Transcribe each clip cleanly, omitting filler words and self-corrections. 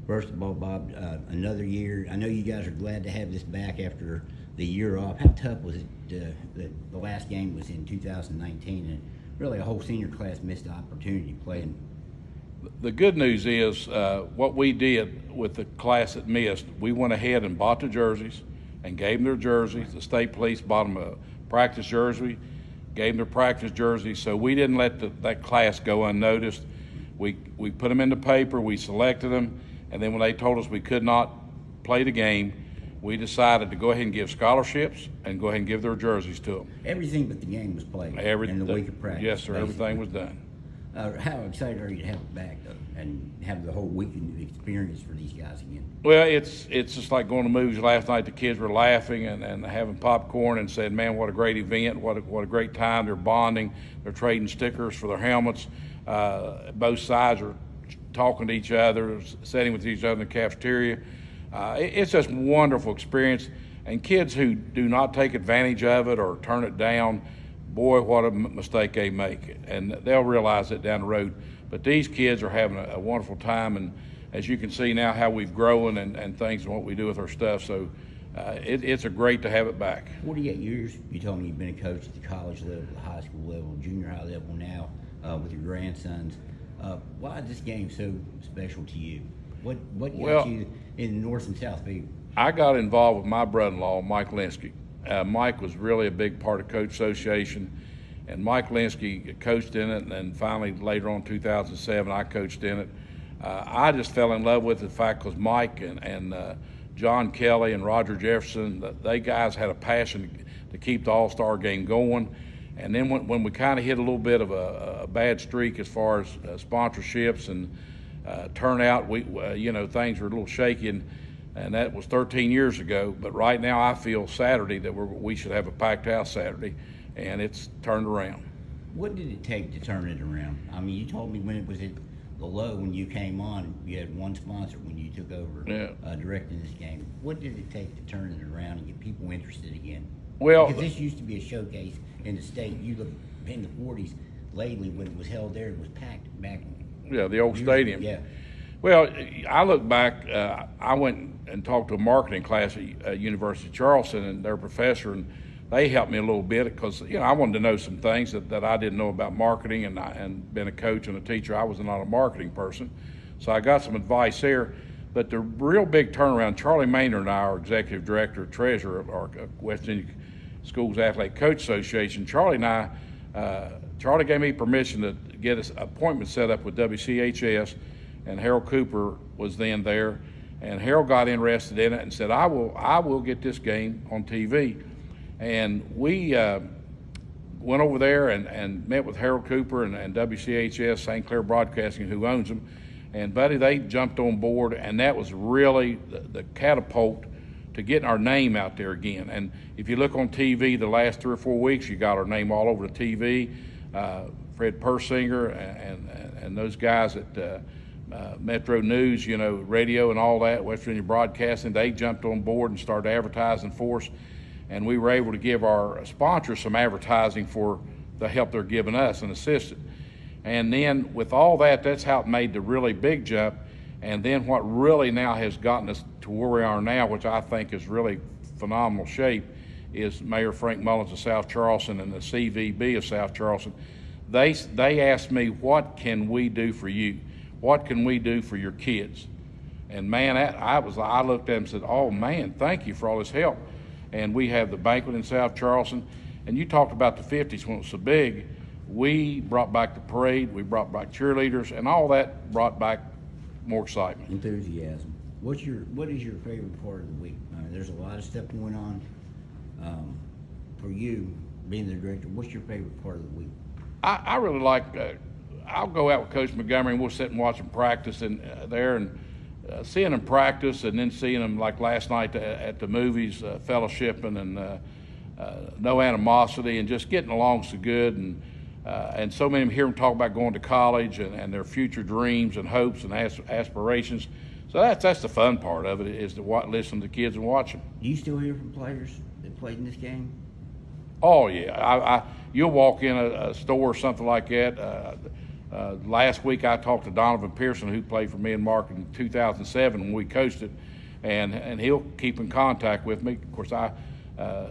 First of all, Bob, another year. I know you guys are glad to have this back after the year off. How tough was it? The last game was in 2019, and really a whole senior class missed the opportunity to play. The good news is what we did with the class that missed, we went ahead and bought the jerseys and gave them their jerseys. The state police bought them a practice jersey, gave them their practice jersey, so we didn't let that class go unnoticed. We put them in the paper, we selected them, and then when they told us we could not play the game, we decided to go ahead and give scholarships and go ahead and give their jerseys to them. Everything but the game was played in the week of practice. Yes, sir. Basically. Everything was done. How excited are you to have it back, though, and have the whole weekend experience for these guys again? Well, it's just like going to movies last night. The kids were laughing and having popcorn and said, man, what a great event, what a great time. They're bonding. They're trading stickers for their helmets. Both sides are talking to each other, sitting with each other in the cafeteria. It's just a wonderful experience. And kids who do not take advantage of it or turn it down, boy, what a mistake they make. And they'll realize it down the road. But these kids are having a wonderful time. And as you can see now how we've grown and things and what we do with our stuff. So it's a great to have it back. 48 years, you told me you've been a coach at the college level, the high school level, junior high level now with your grandsons. Why is this game so special to you? What got you in North and South View? I got involved with my brother-in-law, Mike Linsky. Mike was really a big part of Coach Association, and Mike Linsky coached in it, and then finally later on in 2007 I coached in it. I just fell in love with it, in fact, because Mike and John Kelly and Roger Jefferson, they guys had a passion to keep the All-Star game going. And then when we kind of hit a little bit of a bad streak as far as sponsorships and turnout, things were a little shaky, and that was 13 years ago. But right now I feel Saturday that we should have a packed house Saturday, and it's turned around. What did it take to turn it around? I mean, you told me when it was at the low when you came on, you had one sponsor when you took over directing this game. What did it take to turn it around and get people interested again? Well, because this used to be a showcase in the state. You look in the 40s, lately when it was held there, it was packed back. Yeah, the old stadium. Yeah. Well, I look back. I went and talked to a marketing class at University of Charleston, and their professor, and they helped me a little bit because I wanted to know some things that I didn't know about marketing, and being a coach and a teacher, I was not a marketing person, so I got some advice there. But the real big turnaround, Charlie Maynard and I, our executive director, treasurer of our West Virginia Schools Athletic Coach Association, Charlie and I, Charlie gave me permission to get an appointment set up with WCHS, and Harold Cooper was then there, and Harold got interested in it and said, I will get this game on TV. And we went over there and met with Harold Cooper and WCHS, St. Clair Broadcasting, who owns them. And, buddy, they jumped on board, and that was really the catapult to getting our name out there again. And if you look on TV the last 3 or 4 weeks, you got our name all over the TV. Fred Persinger and those guys at Metro News, radio and all that, West Virginia Broadcasting, they jumped on board and started advertising for us. And we were able to give our sponsors some advertising for the help they're giving us and assisted. And then with all that, that's how it made the really big jump. And then what really now has gotten us to where we are now, which I think is really phenomenal shape, is Mayor Frank Mullins of South Charleston and the CVB of South Charleston. They asked me, what can we do for you? What can we do for your kids? And man, I looked at them and said, oh man, thank you for all this help. And we have the banquet in South Charleston. And you talked about the 50s when it was so big. We brought back the parade, we brought back cheerleaders, and all that brought back more excitement. Enthusiasm. What is your favorite part of the week? There's a lot of stuff going on. For you, being the director, what's your favorite part of the week? I really like, I'll go out with Coach Montgomery and we'll sit and watch them practice there and seeing them practice, and then seeing them like last night at the movies, fellowshipping and no animosity and just getting along so good. And so many of them hear them talk about going to college and their future dreams and hopes and aspirations. So that's the fun part of it, is to listen to the kids and watch them. Do you still hear from players that played in this game? Oh, yeah. You'll walk in a store or something like that. Last week I talked to Donovan Pearson, who played for me and Mark in 2007 when we coached it, and he'll keep in contact with me. Of course, I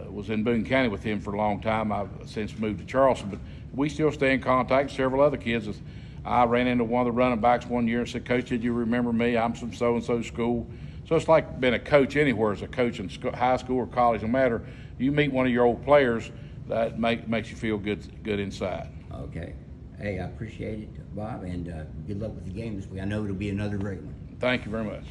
was in Boone County with him for a long time. I've since moved to Charleston, but we still stay in contact. Several other kids. I ran into one of the running backs one year and said, "Coach, did you remember me? I'm from so-and-so school." So it's like being a coach anywhere, as a coach in high school or college, no matter. You meet one of your old players, that makes you feel good inside. Okay. Hey, I appreciate it, Bob, and good luck with the game this week. I know it'll be another great one. Thank you very much.